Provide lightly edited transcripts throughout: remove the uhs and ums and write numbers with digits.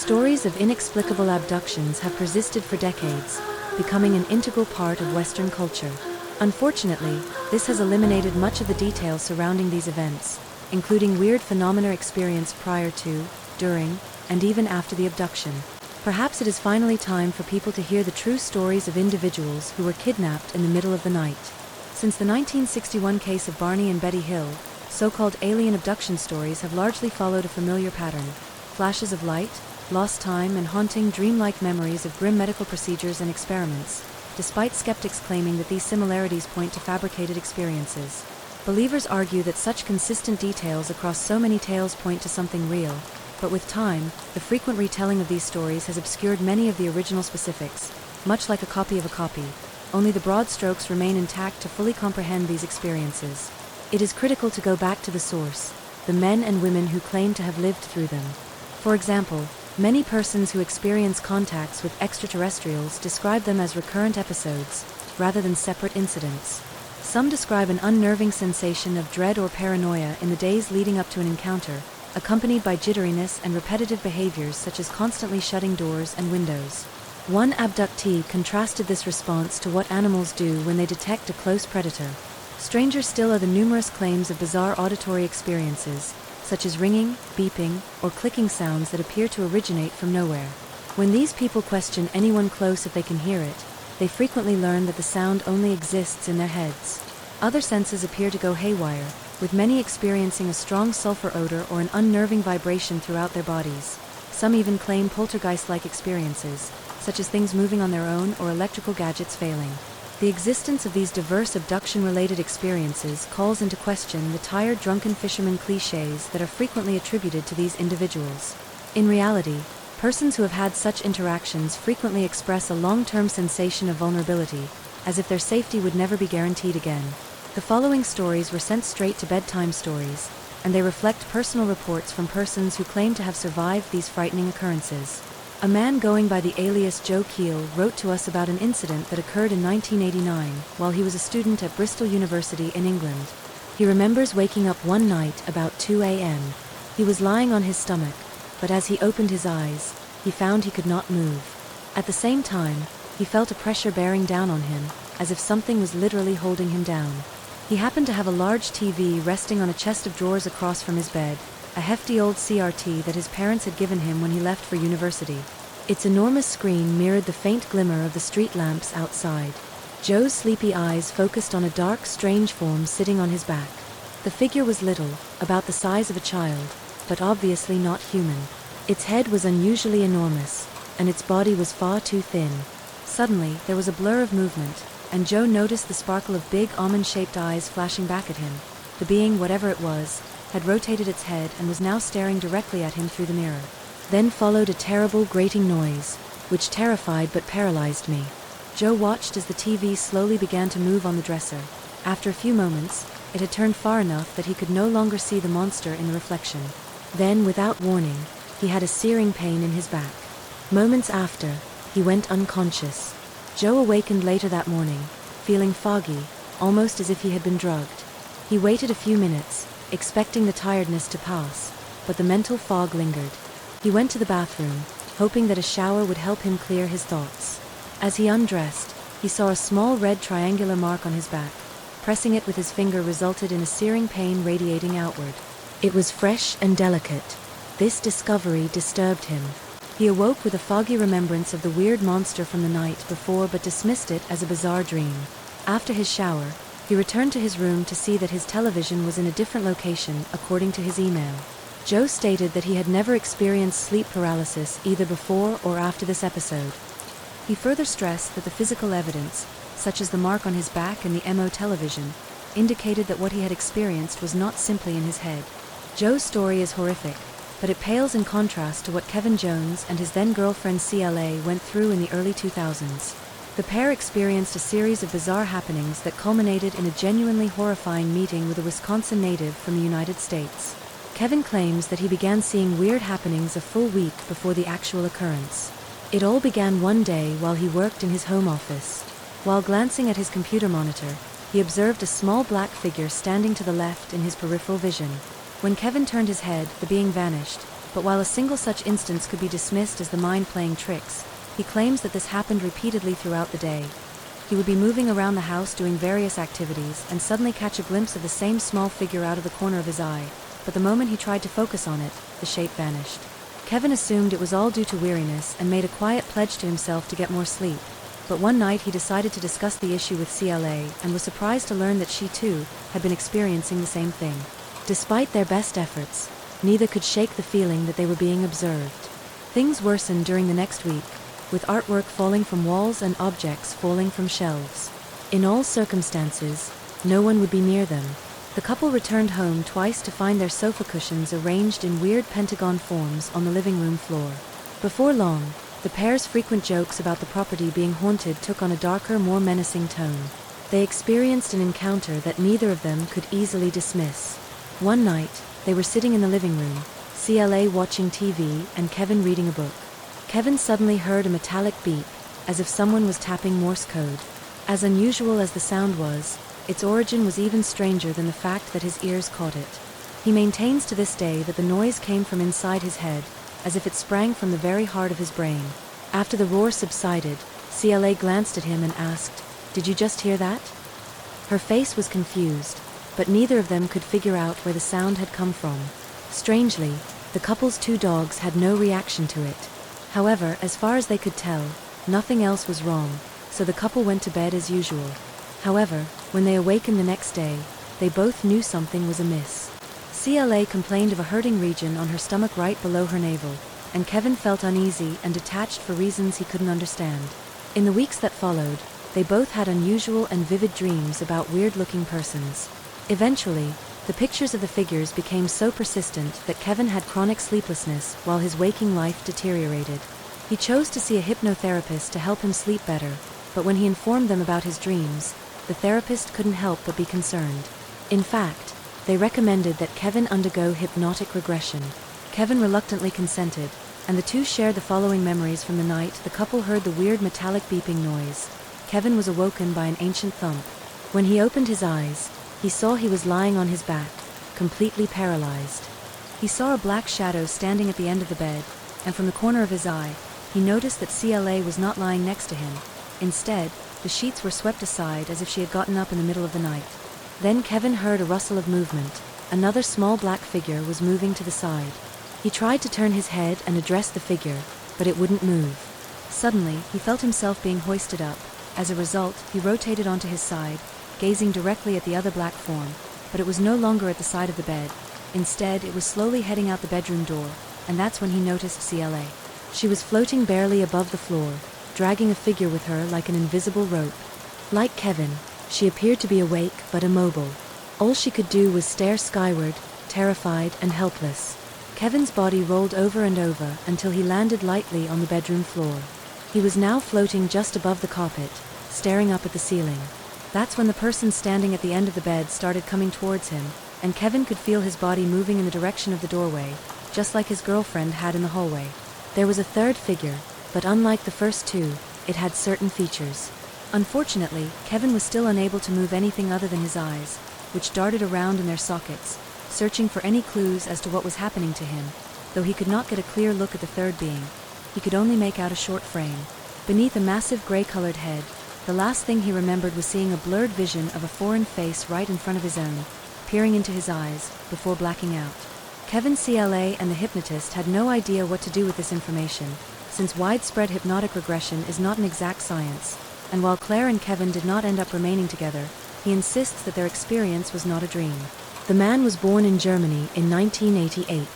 Stories of inexplicable abductions have persisted for decades, becoming an integral part of Western culture. Unfortunately, this has eliminated much of the details surrounding these events, including weird phenomena experienced prior to, during, and even after the abduction. Perhaps it is finally time for people to hear the true stories of individuals who were kidnapped in the middle of the night. Since the 1961 case of Barney and Betty Hill, so-called alien abduction stories have largely followed a familiar pattern: flashes of light, lost time, and haunting, dreamlike memories of grim medical procedures and experiments, despite skeptics claiming that these similarities point to fabricated experiences. Believers argue that such consistent details across so many tales point to something real, but with time, the frequent retelling of these stories has obscured many of the original specifics, much like a copy of a copy. Only the broad strokes remain intact to fully comprehend these experiences. It is critical to go back to the source, the men and women who claim to have lived through them. For example, many persons who experience contacts with extraterrestrials describe them as recurrent episodes, rather than separate incidents. Some describe an unnerving sensation of dread or paranoia in the days leading up to an encounter, accompanied by jitteriness and repetitive behaviors such as constantly shutting doors and windows. One abductee contrasted this response to what animals do when they detect a close predator. Stranger still are the numerous claims of bizarre auditory experiences, such as ringing, beeping, or clicking sounds that appear to originate from nowhere. When these people question anyone close if they can hear it, they frequently learn that the sound only exists in their heads. Other senses appear to go haywire, with many experiencing a strong sulfur odor or an unnerving vibration throughout their bodies. Some even claim poltergeist-like experiences, such as things moving on their own or electrical gadgets failing. The existence of these diverse abduction-related experiences calls into question the tired drunken fisherman clichés that are frequently attributed to these individuals. In reality, persons who have had such interactions frequently express a long-term sensation of vulnerability, as if their safety would never be guaranteed again. The following stories were sent straight to bedtime stories, and they reflect personal reports from persons who claim to have survived these frightening occurrences. A man going by the alias Joe Keel wrote to us about an incident that occurred in 1989 while he was a student at Bristol University in England. He remembers waking up one night about 2 a.m. He was lying on his stomach, but as he opened his eyes, he found he could not move. At the same time, he felt a pressure bearing down on him, as if something was literally holding him down. He happened to have a large TV resting on a chest of drawers across from his bed, a hefty old CRT that his parents had given him when he left for university. Its enormous screen mirrored the faint glimmer of the street lamps outside. Joe's sleepy eyes focused on a dark, strange form sitting on his back. The figure was little, about the size of a child, but obviously not human. Its head was unusually enormous, and its body was far too thin. Suddenly, there was a blur of movement, and Joe noticed the sparkle of big, almond-shaped eyes flashing back at him. The being, whatever it was, had rotated its head and was now staring directly at him through the mirror. Then followed a terrible, grating noise, which terrified but paralyzed me. Joe watched as the TV slowly began to move on the dresser. After a few moments, it had turned far enough that he could no longer see the monster in the reflection. Then, without warning, he had a searing pain in his back. Moments after, he went unconscious. Joe awakened later that morning, feeling foggy, almost as if he had been drugged. He waited a few minutes, expecting the tiredness to pass, but the mental fog lingered. He went to the bathroom, hoping that a shower would help him clear his thoughts. As he undressed, he saw a small red triangular mark on his back. Pressing it with his finger resulted in a searing pain radiating outward. It was fresh and delicate. This discovery disturbed him. He awoke with a foggy remembrance of the weird monster from the night before but dismissed it as a bizarre dream. After his shower, he returned to his room to see that his television was in a different location, according to his email. Joe stated that he had never experienced sleep paralysis either before or after this episode. He further stressed that the physical evidence, such as the mark on his back and the MO television, indicated that what he had experienced was not simply in his head. Joe's story is horrific, but it pales in contrast to what Kevin Jones and his then-girlfriend CLA went through in the early 2000s. The pair experienced a series of bizarre happenings that culminated in a genuinely horrifying meeting with a Wisconsin native from the United States. Kevin claims that he began seeing weird happenings a full week before the actual occurrence. It all began one day while he worked in his home office. While glancing at his computer monitor, he observed a small black figure standing to the left in his peripheral vision. When Kevin turned his head, the being vanished, But while a single such instance could be dismissed as the mind playing tricks, he claims that this happened repeatedly throughout the day. He would be moving around the house doing various activities and suddenly catch a glimpse of the same small figure out of the corner of his eye, but the moment he tried to focus on it, the shape vanished. Kevin assumed it was all due to weariness and made a quiet pledge to himself to get more sleep. But one night he decided to discuss the issue with CLA and was surprised to learn that she too had been experiencing the same thing. Despite their best efforts, neither could shake the feeling that they were being observed. Things worsened during the next week, with artwork falling from walls and objects falling from shelves. In all circumstances, no one would be near them. The couple returned home twice to find their sofa cushions arranged in weird pentagon forms on the living room floor. Before long, the pair's frequent jokes about the property being haunted took on a darker, more menacing tone. They experienced an encounter that neither of them could easily dismiss. One night, they were sitting in the living room, CLA watching TV and Kevin reading a book. Kevin suddenly heard a metallic beep, as if someone was tapping Morse code. As unusual as the sound was, its origin was even stranger than the fact that his ears caught it. He maintains to this day that the noise came from inside his head, as if it sprang from the very heart of his brain. After the roar subsided, CLA glanced at him and asked, "Did you just hear that?" Her face was confused, but neither of them could figure out where the sound had come from. Strangely, the couple's 2 dogs had no reaction to it. However, as far as they could tell, nothing else was wrong, so the couple went to bed as usual. However, when they awakened the next day, they both knew something was amiss. CLA complained of a hurting region on her stomach right below her navel, and Kevin felt uneasy and detached for reasons he couldn't understand. In the weeks that followed, they both had unusual and vivid dreams about weird-looking persons. Eventually, the pictures of the figures became so persistent that Kevin had chronic sleeplessness while his waking life deteriorated. He chose to see a hypnotherapist to help him sleep better, but when he informed them about his dreams, the therapist couldn't help but be concerned. In fact, they recommended that Kevin undergo hypnotic regression. Kevin reluctantly consented, and the two shared the following memories from the night the couple heard the weird metallic beeping noise. Kevin was awoken by an ancient thump. When he opened his eyes, he saw he was lying on his back, completely paralyzed. He saw a black shadow standing at the end of the bed, and from the corner of his eye, he noticed that CLA was not lying next to him. Instead, the sheets were swept aside as if she had gotten up in the middle of the night. Then Kevin heard a rustle of movement. Another small black figure was moving to the side. He tried to turn his head and address the figure, but it wouldn't move. Suddenly, he felt himself being hoisted up. As a result, he rotated onto his side, gazing directly at the other black form, but it was no longer at the side of the bed. Instead, it was slowly heading out the bedroom door, and that's when he noticed CLA. She was floating barely above the floor, dragging a figure with her like an invisible rope. Like Kevin, she appeared to be awake but immobile. All she could do was stare skyward, terrified and helpless. Kevin's body rolled over and over until he landed lightly on the bedroom floor. He was now floating just above the carpet, staring up at the ceiling. That's when the person standing at the end of the bed started coming towards him, and Kevin could feel his body moving in the direction of the doorway, just like his girlfriend had in the hallway. There was a third figure, but unlike the first two, it had certain features. Unfortunately, Kevin was still unable to move anything other than his eyes, which darted around in their sockets, searching for any clues as to what was happening to him. Though he could not get a clear look at the third being, he could only make out a short frame. Beneath a massive gray-colored head, the last thing he remembered was seeing a blurred vision of a foreign face right in front of his own, peering into his eyes, before blacking out. Kevin, CLA, and the hypnotist had no idea what to do with this information, since widespread hypnotic regression is not an exact science, and while Claire and Kevin did not end up remaining together, he insists that their experience was not a dream. The man was born in Germany in 1988.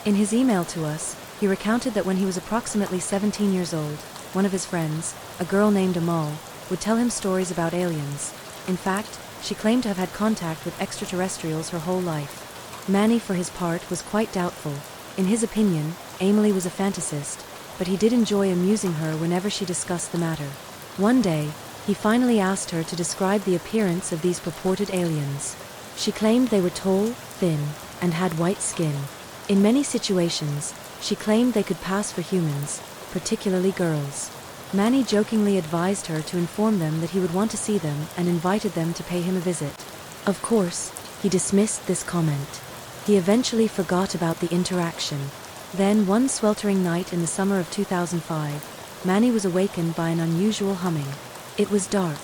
In his email to us, he recounted that when he was approximately 17 years old, one of his friends, a girl named Amal, would tell him stories about aliens. In fact, she claimed to have had contact with extraterrestrials her whole life. Manny, for his part, was quite doubtful. In his opinion, Emily was a fantasist, but he did enjoy amusing her whenever she discussed the matter. One day, he finally asked her to describe the appearance of these purported aliens. She claimed they were tall, thin, and had white skin. In many situations, she claimed they could pass for humans, particularly girls. Manny jokingly advised her to inform them that he would want to see them and invited them to pay him a visit. Of course, he dismissed this comment. He eventually forgot about the interaction. Then, one sweltering night in the summer of 2005, Manny was awakened by an unusual humming. It was dark,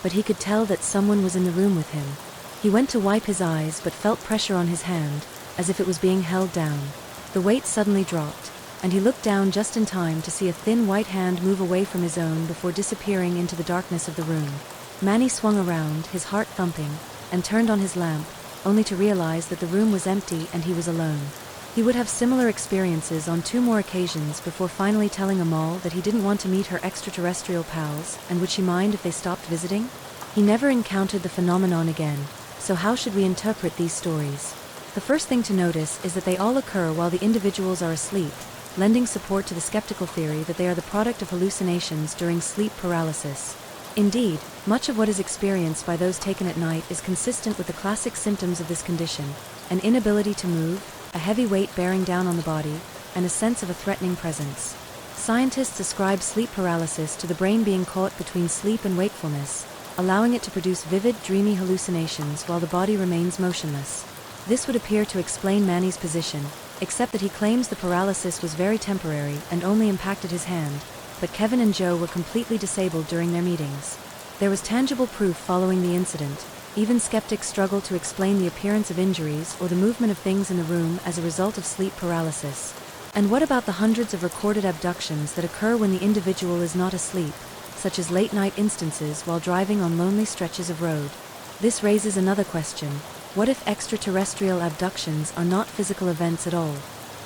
but he could tell that someone was in the room with him. He went to wipe his eyes but felt pressure on his hand, as if it was being held down. The weight suddenly dropped, and he looked down just in time to see a thin white hand move away from his own before disappearing into the darkness of the room. Manny swung around, his heart thumping, and turned on his lamp, only to realize that the room was empty and he was alone. He would have similar experiences on 2 more occasions before finally telling Amal that he didn't want to meet her extraterrestrial pals, and would she mind if they stopped visiting? He never encountered the phenomenon again, so how should we interpret these stories? The first thing to notice is that they all occur while the individuals are asleep, lending support to the skeptical theory that they are the product of hallucinations during sleep paralysis. Indeed, much of what is experienced by those taken at night is consistent with the classic symptoms of this condition: an inability to move, a heavy weight bearing down on the body, and a sense of a threatening presence. Scientists ascribe sleep paralysis to the brain being caught between sleep and wakefulness, allowing it to produce vivid, dreamy hallucinations while the body remains motionless. This would appear to explain Manny's position, except that he claims the paralysis was very temporary and only impacted his hand, but Kevin and Joe were completely disabled during their meetings. There was tangible proof following the incident. Even skeptics struggle to explain the appearance of injuries or the movement of things in the room as a result of sleep paralysis. And what about the hundreds of recorded abductions that occur when the individual is not asleep, such as late-night instances while driving on lonely stretches of road? This raises another question: what if extraterrestrial abductions are not physical events at all?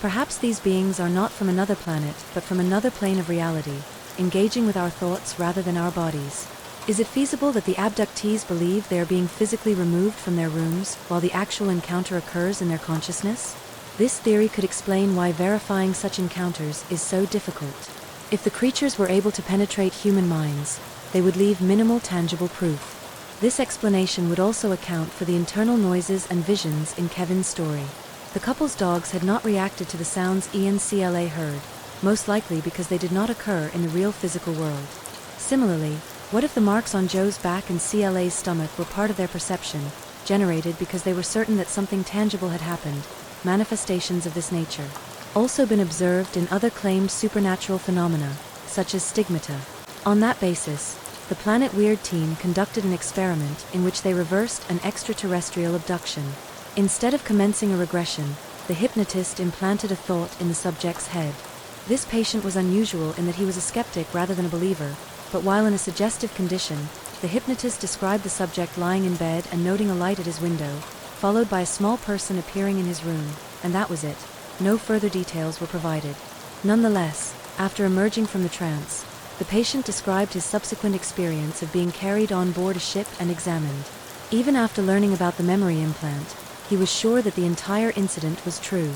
Perhaps these beings are not from another planet, but from another plane of reality, engaging with our thoughts rather than our bodies. Is it feasible that the abductees believe they are being physically removed from their rooms, while the actual encounter occurs in their consciousness? This theory could explain why verifying such encounters is so difficult. If the creatures were able to penetrate human minds, they would leave minimal tangible proof. This explanation would also account for the internal noises and visions in Kevin's story. The couple's dogs had not reacted to the sounds Ian CLA heard, most likely because they did not occur in the real physical world. Similarly, what if the marks on Joe's back and CLA's stomach were part of their perception, generated because they were certain that something tangible had happened? Manifestations of this nature also been observed in other claimed supernatural phenomena, such as stigmata. On that basis, the Planet Weird team conducted an experiment in which they reversed an extraterrestrial abduction. Instead of commencing a regression, the hypnotist implanted a thought in the subject's head. This patient was unusual in that he was a skeptic rather than a believer, but while in a suggestive condition, the hypnotist described the subject lying in bed and noting a light at his window, followed by a small person appearing in his room, and that was it. No further details were provided. Nonetheless, after emerging from the trance, the patient described his subsequent experience of being carried on board a ship and examined. Even after learning about the memory implant, he was sure that the entire incident was true.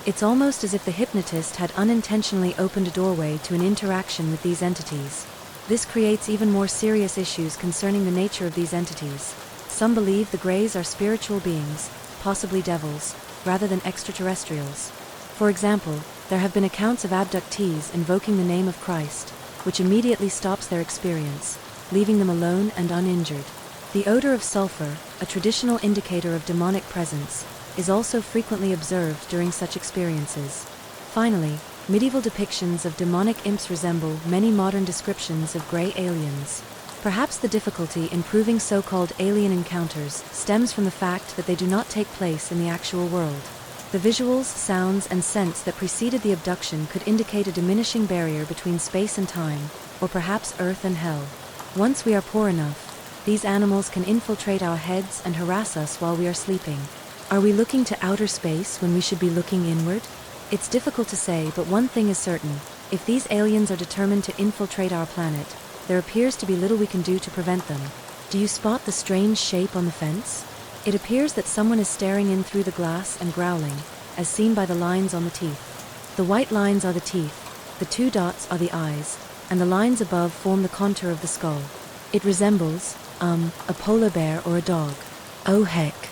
It's almost as if the hypnotist had unintentionally opened a doorway to an interaction with these entities. This creates even more serious issues concerning the nature of these entities. Some believe the Greys are spiritual beings, possibly devils, rather than extraterrestrials. For example, there have been accounts of abductees invoking the name of Christ, which immediately stops their experience, leaving them alone and uninjured. The odor of sulfur, a traditional indicator of demonic presence, is also frequently observed during such experiences. Finally, medieval depictions of demonic imps resemble many modern descriptions of grey aliens. Perhaps the difficulty in proving so-called alien encounters stems from the fact that they do not take place in the actual world. The visuals, sounds, and scents that preceded the abduction could indicate a diminishing barrier between space and time, or perhaps Earth and hell. Once we are poor enough, these animals can infiltrate our heads and harass us while we are sleeping. Are we looking to outer space when we should be looking inward? It's difficult to say, but one thing is certain: if these aliens are determined to infiltrate our planet, there appears to be little we can do to prevent them. Do you spot the strange shape on the fence? It appears that someone is staring in through the glass and growling, as seen by the lines on the teeth. The white lines are the teeth, the 2 dots are the eyes, and the lines above form the contour of the skull. It resembles, a polar bear or a dog. Oh heck.